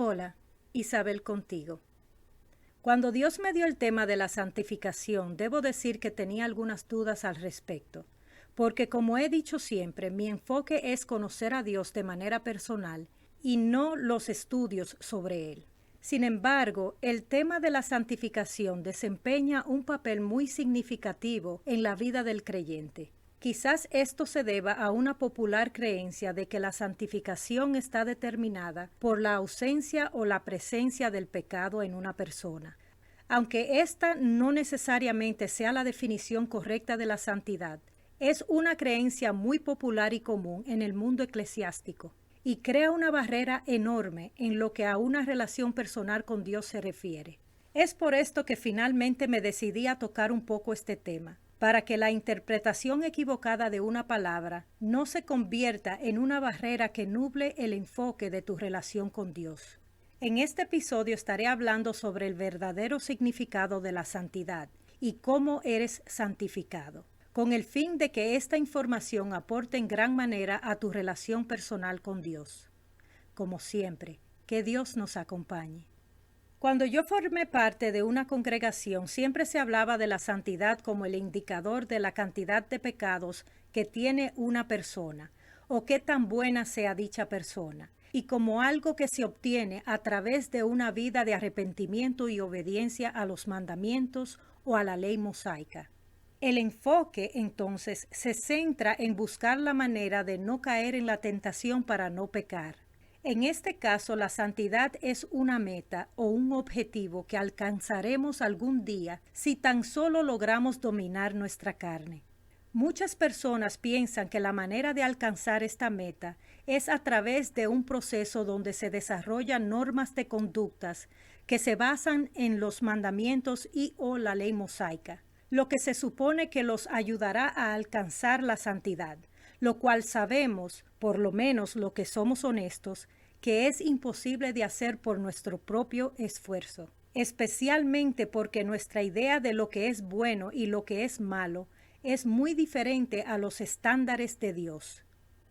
Hola, Isabel contigo. Cuando Dios me dio el tema de la santificación, debo decir que tenía algunas dudas al respecto, porque como he dicho siempre, mi enfoque es conocer a Dios de manera personal y no los estudios sobre Él. Sin embargo, el tema de la santificación desempeña un papel muy significativo en la vida del creyente. Quizás esto se deba a una popular creencia de que la santificación está determinada por la ausencia o la presencia del pecado en una persona. Aunque esta no necesariamente sea la definición correcta de la santidad, es una creencia muy popular y común en el mundo eclesiástico y crea una barrera enorme en lo que a una relación personal con Dios se refiere. Es por esto que finalmente me decidí a tocar un poco este tema, para que la interpretación equivocada de una palabra no se convierta en una barrera que nuble el enfoque de tu relación con Dios. En este episodio estaré hablando sobre el verdadero significado de la santidad y cómo eres santificado, con el fin de que esta información aporte en gran manera a tu relación personal con Dios. Como siempre, que Dios nos acompañe. Cuando yo formé parte de una congregación, siempre se hablaba de la santidad como el indicador de la cantidad de pecados que tiene una persona, o qué tan buena sea dicha persona, y como algo que se obtiene a través de una vida de arrepentimiento y obediencia a los mandamientos o a la ley mosaica. El enfoque, entonces, se centra en buscar la manera de no caer en la tentación para no pecar. En este caso, la santidad es una meta o un objetivo que alcanzaremos algún día si tan solo logramos dominar nuestra carne. Muchas personas piensan que la manera de alcanzar esta meta es a través de un proceso donde se desarrollan normas de conductas que se basan en los mandamientos y o la ley mosaica, lo que se supone que los ayudará a alcanzar la santidad, lo cual sabemos, por lo menos lo que somos honestos, que es imposible de hacer por nuestro propio esfuerzo, especialmente porque nuestra idea de lo que es bueno y lo que es malo es muy diferente a los estándares de Dios.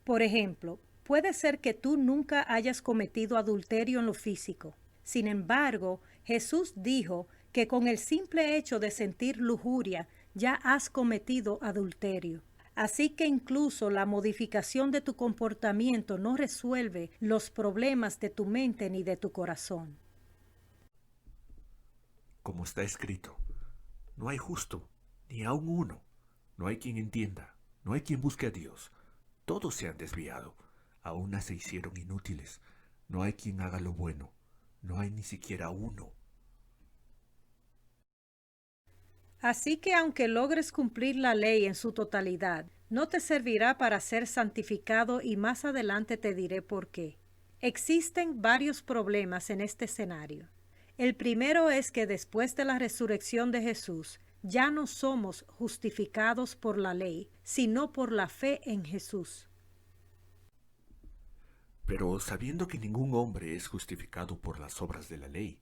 Por ejemplo, puede ser que tú nunca hayas cometido adulterio en lo físico. Sin embargo, Jesús dijo que con el simple hecho de sentir lujuria ya has cometido adulterio. Así que incluso la modificación de tu comportamiento no resuelve los problemas de tu mente ni de tu corazón. Como está escrito, no hay justo, ni aun uno. No hay quien entienda, no hay quien busque a Dios. Todos se han desviado, a una se hicieron inútiles. No hay quien haga lo bueno, no hay ni siquiera uno. Así que aunque logres cumplir la ley en su totalidad, no te servirá para ser santificado y más adelante te diré por qué. Existen varios problemas en este escenario. El primero es que después de la resurrección de Jesús, ya no somos justificados por la ley, sino por la fe en Jesús. Pero sabiendo que ningún hombre es justificado por las obras de la ley,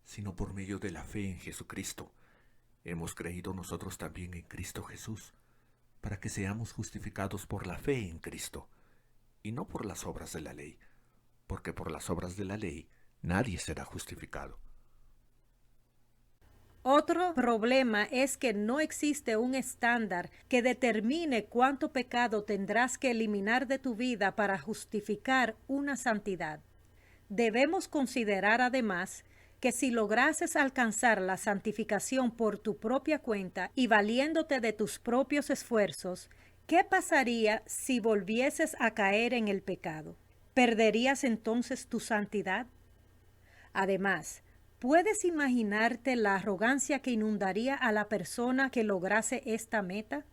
sino por medio de la fe en Jesucristo, hemos creído nosotros también en Cristo Jesús, para que seamos justificados por la fe en Cristo, y no por las obras de la ley, porque por las obras de la ley nadie será justificado. Otro problema es que no existe un estándar que determine cuánto pecado tendrás que eliminar de tu vida para justificar una santidad. Debemos considerar además que si lograses alcanzar la santificación por tu propia cuenta y valiéndote de tus propios esfuerzos, ¿qué pasaría si volvieses a caer en el pecado? ¿Perderías entonces tu santidad? Además, ¿puedes imaginarte la arrogancia que inundaría a la persona que lograse esta meta?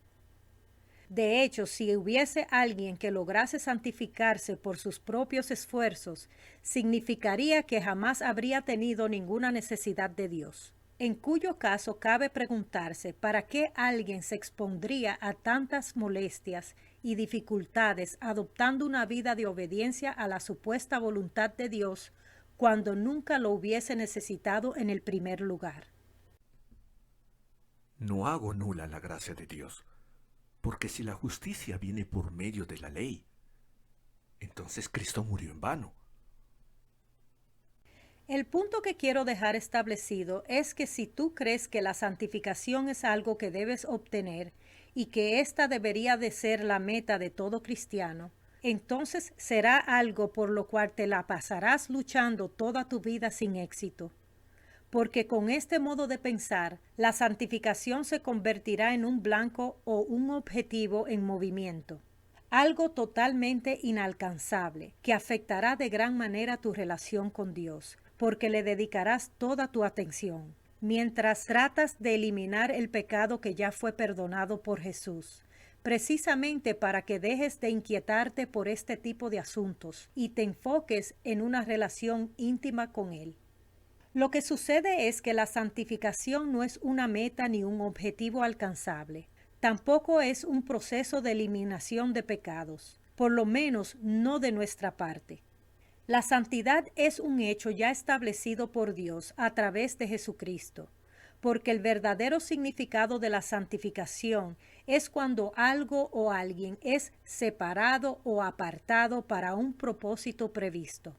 De hecho, si hubiese alguien que lograse santificarse por sus propios esfuerzos, significaría que jamás habría tenido ninguna necesidad de Dios. En cuyo caso cabe preguntarse para qué alguien se expondría a tantas molestias y dificultades adoptando una vida de obediencia a la supuesta voluntad de Dios cuando nunca lo hubiese necesitado en el primer lugar. No hago nula la gracia de Dios, porque si la justicia viene por medio de la ley, entonces Cristo murió en vano. El punto que quiero dejar establecido es que si tú crees que la santificación es algo que debes obtener y que ésta debería de ser la meta de todo cristiano, entonces será algo por lo cual te la pasarás luchando toda tu vida sin éxito. Porque con este modo de pensar, la santificación se convertirá en un blanco o un objetivo en movimiento, algo totalmente inalcanzable, que afectará de gran manera tu relación con Dios, porque le dedicarás toda tu atención, mientras tratas de eliminar el pecado que ya fue perdonado por Jesús, precisamente para que dejes de inquietarte por este tipo de asuntos y te enfoques en una relación íntima con Él. Lo que sucede es que la santificación no es una meta ni un objetivo alcanzable. Tampoco es un proceso de eliminación de pecados, por lo menos no de nuestra parte. La santidad es un hecho ya establecido por Dios a través de Jesucristo, porque el verdadero significado de la santificación es cuando algo o alguien es separado o apartado para un propósito previsto.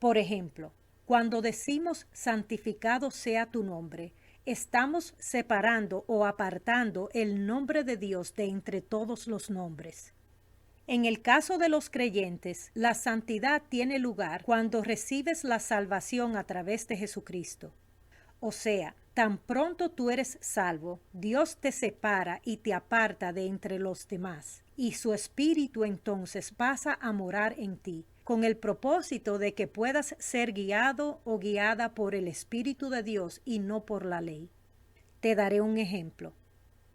Por ejemplo, cuando decimos santificado sea tu nombre, estamos separando o apartando el nombre de Dios de entre todos los nombres. En el caso de los creyentes, la santidad tiene lugar cuando recibes la salvación a través de Jesucristo. O sea, tan pronto tú eres salvo, Dios te separa y te aparta de entre los demás, y su Espíritu entonces pasa a morar en ti, con el propósito de que puedas ser guiado o guiada por el Espíritu de Dios y no por la ley. Te daré un ejemplo.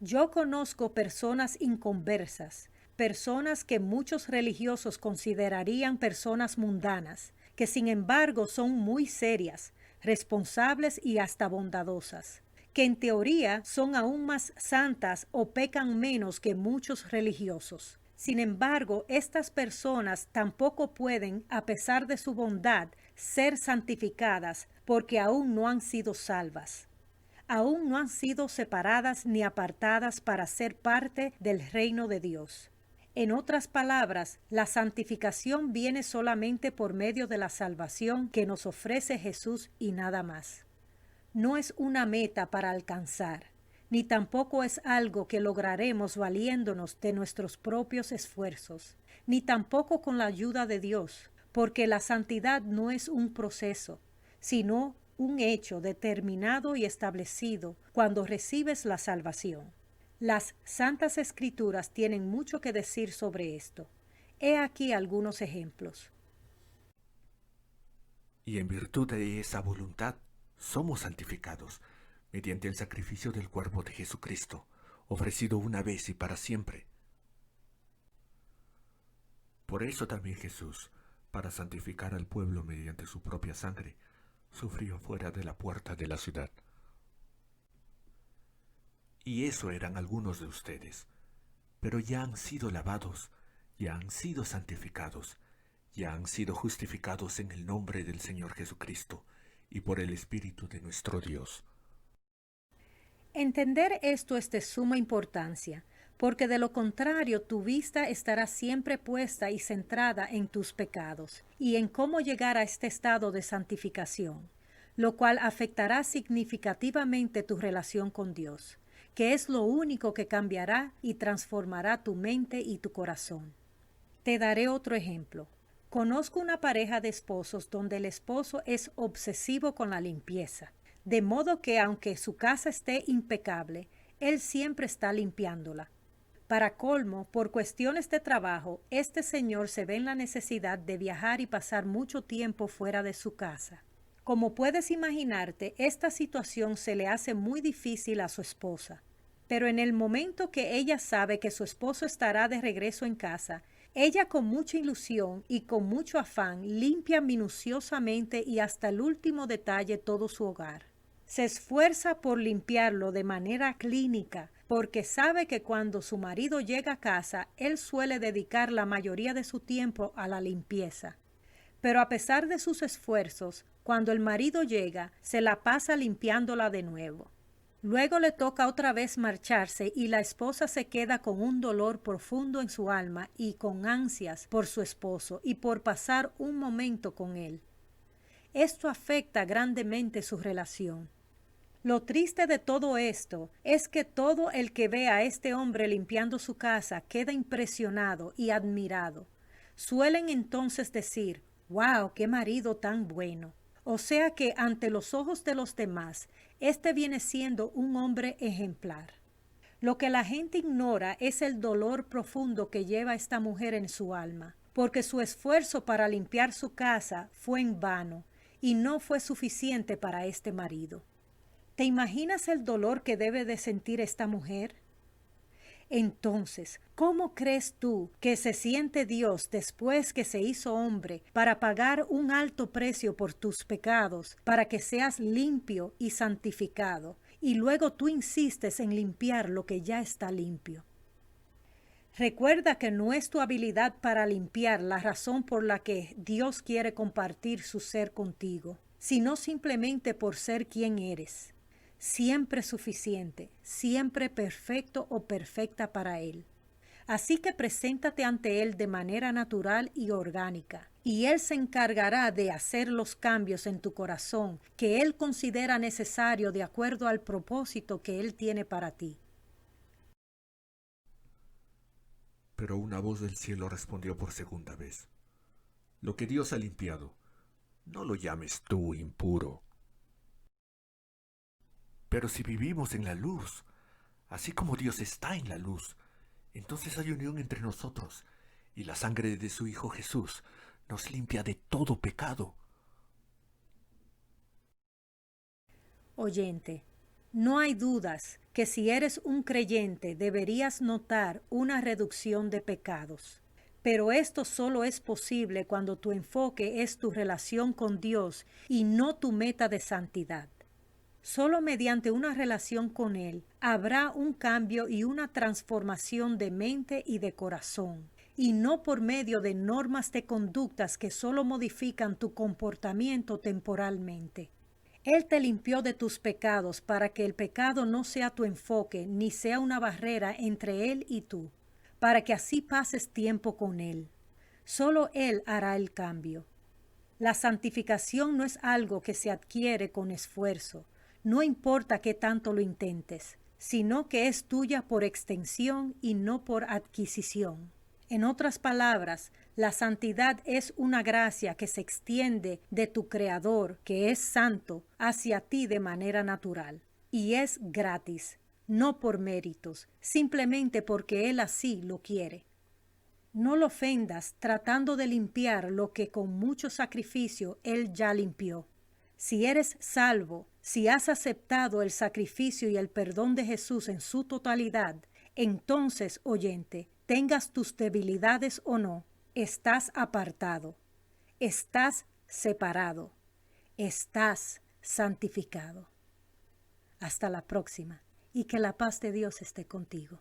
Yo conozco personas inconversas, personas que muchos religiosos considerarían personas mundanas, que sin embargo son muy serias, responsables y hasta bondadosas, que en teoría son aún más santas o pecan menos que muchos religiosos. Sin embargo, estas personas tampoco pueden, a pesar de su bondad, ser santificadas porque aún no han sido salvas. Aún no han sido separadas ni apartadas para ser parte del reino de Dios. En otras palabras, la santificación viene solamente por medio de la salvación que nos ofrece Jesús y nada más. No es una meta para alcanzar, ni tampoco es algo que lograremos valiéndonos de nuestros propios esfuerzos, ni tampoco con la ayuda de Dios, porque la santidad no es un proceso, sino un hecho determinado y establecido cuando recibes la salvación. Las Santas Escrituras tienen mucho que decir sobre esto. He aquí algunos ejemplos. Y en virtud de esa voluntad somos santificados mediante el sacrificio del cuerpo de Jesucristo, ofrecido una vez y para siempre. Por eso también Jesús, para santificar al pueblo mediante su propia sangre, sufrió fuera de la puerta de la ciudad. Y eso eran algunos de ustedes, pero ya han sido lavados, ya han sido santificados, ya han sido justificados en el nombre del Señor Jesucristo y por el Espíritu de nuestro Dios. Entender esto es de suma importancia, porque de lo contrario tu vista estará siempre puesta y centrada en tus pecados y en cómo llegar a este estado de santificación, lo cual afectará significativamente tu relación con Dios, que es lo único que cambiará y transformará tu mente y tu corazón. Te daré otro ejemplo. Conozco una pareja de esposos donde el esposo es obsesivo con la limpieza, de modo que aunque su casa esté impecable, él siempre está limpiándola. Para colmo, por cuestiones de trabajo, este señor se ve en la necesidad de viajar y pasar mucho tiempo fuera de su casa. Como puedes imaginarte, esta situación se le hace muy difícil a su esposa. Pero en el momento que ella sabe que su esposo estará de regreso en casa, ella con mucha ilusión y con mucho afán limpia minuciosamente y hasta el último detalle todo su hogar. Se esfuerza por limpiarlo de manera clínica porque sabe que cuando su marido llega a casa, él suele dedicar la mayoría de su tiempo a la limpieza. Pero a pesar de sus esfuerzos, cuando el marido llega, se la pasa limpiándola de nuevo. Luego le toca otra vez marcharse y la esposa se queda con un dolor profundo en su alma y con ansias por su esposo y por pasar un momento con él. esto afecta grandemente su relación. Lo triste de todo esto es que todo el que ve a este hombre limpiando su casa queda impresionado y admirado. Suelen entonces decir, ¡wow, qué marido tan bueno! O sea que ante los ojos de los demás, este viene siendo un hombre ejemplar. Lo que la gente ignora es el dolor profundo que lleva esta mujer en su alma, porque su esfuerzo para limpiar su casa fue en vano y no fue suficiente para este marido. ¿Te imaginas el dolor que debe de sentir esta mujer? Entonces, ¿cómo crees tú que se siente Dios después que se hizo hombre para pagar un alto precio por tus pecados, para que seas limpio y santificado, y luego tú insistes en limpiar lo que ya está limpio? Recuerda que no es tu habilidad para limpiar la razón por la que Dios quiere compartir su ser contigo, sino simplemente por ser quien eres. Siempre suficiente, siempre perfecto o perfecta para Él. Así que preséntate ante Él de manera natural y orgánica, y Él se encargará de hacer los cambios en tu corazón que Él considera necesario de acuerdo al propósito que Él tiene para ti. Pero una voz del cielo respondió por segunda vez: Lo que Dios ha limpiado, no lo llames tú impuro. Pero si vivimos en la luz, así como Dios está en la luz, entonces hay unión entre nosotros, y la sangre de su Hijo Jesús nos limpia de todo pecado. Oyente, no hay dudas que si eres un creyente deberías notar una reducción de pecados. Pero esto solo es posible cuando tu enfoque es tu relación con Dios y no tu meta de santidad. Solo mediante una relación con Él habrá un cambio y una transformación de mente y de corazón, y no por medio de normas de conductas que solo modifican tu comportamiento temporalmente. Él te limpió de tus pecados para que el pecado no sea tu enfoque ni sea una barrera entre Él y tú, para que así pases tiempo con Él. Solo Él hará el cambio. La santificación no es algo que se adquiere con esfuerzo, no importa qué tanto lo intentes, sino que es tuya por extensión y no por adquisición. En otras palabras, la santidad es una gracia que se extiende de tu Creador, que es santo, hacia ti de manera natural. Y es gratis, no por méritos, simplemente porque Él así lo quiere. No lo ofendas tratando de limpiar lo que con mucho sacrificio Él ya limpió. Si eres salvo, si has aceptado el sacrificio y el perdón de Jesús en su totalidad, entonces, oyente, tengas tus debilidades o no, estás apartado, estás separado, estás santificado. Hasta la próxima, y que la paz de Dios esté contigo.